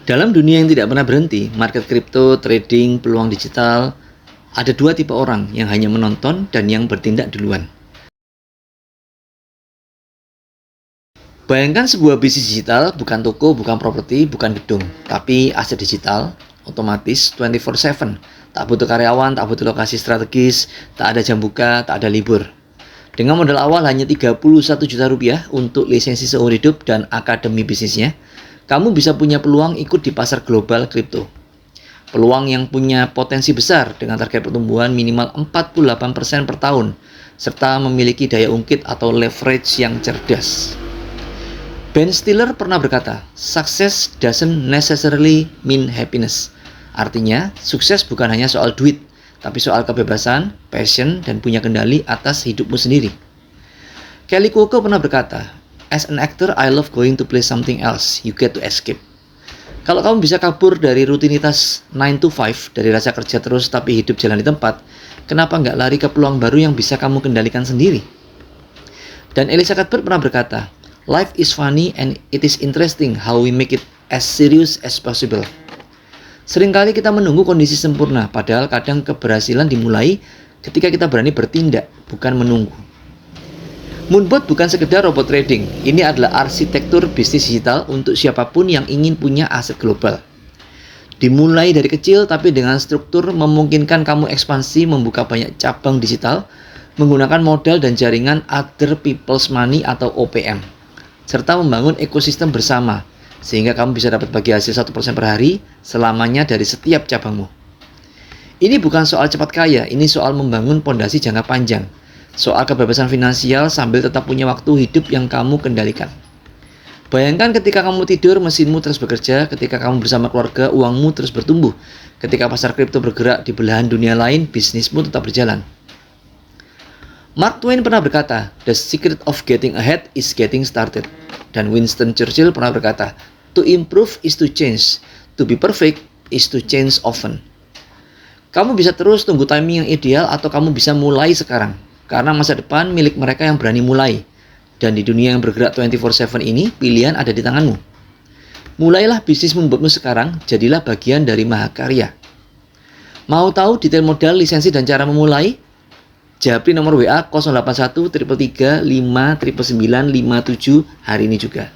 Dalam dunia yang tidak pernah berhenti, market kripto, trading, peluang digital, ada dua tipe orang yang hanya menonton dan yang bertindak duluan. Bayangkan sebuah bisnis digital, bukan toko, bukan properti, bukan gedung, tapi aset digital, otomatis 24/7. Tak butuh karyawan, tak butuh lokasi strategis, tak ada jam buka, tak ada libur. Dengan modal awal hanya 31 juta rupiah untuk lisensi seumur hidup dan akademi bisnisnya, kamu bisa punya peluang ikut di pasar global kripto. Peluang yang punya potensi besar dengan target pertumbuhan minimal 48% per tahun, serta memiliki daya ungkit atau leverage yang cerdas. Ben Stiller pernah berkata, "Success doesn't necessarily mean happiness." Artinya, sukses bukan hanya soal duit, tapi soal kebebasan, passion, dan punya kendali atas hidupmu sendiri. Kelly Cuoco pernah berkata, "As an actor, I love going to play something else. You get to escape." Kalau kamu bisa kabur dari rutinitas 9 to 5, dari rasa kerja terus tapi hidup jalan di tempat, kenapa nggak lari ke peluang baru yang bisa kamu kendalikan sendiri? Dan Elisha Cuthbert pernah berkata, "Life is funny and it is interesting how we make it as serious as possible." Seringkali kita menunggu kondisi sempurna, padahal kadang keberhasilan dimulai ketika kita berani bertindak, bukan menunggu. Moonbot bukan sekedar robot trading, ini adalah arsitektur bisnis digital untuk siapapun yang ingin punya aset global. Dimulai dari kecil tapi dengan struktur memungkinkan kamu ekspansi, membuka banyak cabang digital, menggunakan modal dan jaringan Other People's Money atau OPM, serta membangun ekosistem bersama, sehingga kamu bisa dapat bagi hasil 1% per hari selamanya dari setiap cabangmu. Ini bukan soal cepat kaya, ini soal membangun pondasi jangka panjang. Soal kebebasan finansial sambil tetap punya waktu hidup yang kamu kendalikan. Bayangkan ketika kamu tidur, mesinmu terus bekerja. Ketika kamu bersama keluarga, uangmu terus bertumbuh. Ketika pasar kripto bergerak di belahan dunia lain, bisnismu tetap berjalan. Mark Twain pernah berkata, "The secret of getting ahead is getting started." Dan Winston Churchill pernah berkata, "To improve is to change. To be perfect is to change often." Kamu bisa terus tunggu timing yang ideal atau kamu bisa mulai sekarang. Karena masa depan milik mereka yang berani mulai. Dan di dunia yang bergerak 24/7 ini, pilihan ada di tanganmu. Mulailah bisnis membuatmu sekarang, jadilah bagian dari mahakarya. Mau tahu detail modal, lisensi, dan cara memulai? Japri nomor WA 081 333 59957 hari ini juga.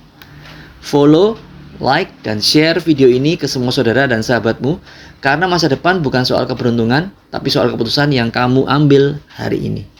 Follow, like, dan share video ini ke semua saudara dan sahabatmu, karena masa depan bukan soal keberuntungan, tapi soal keputusan yang kamu ambil hari ini.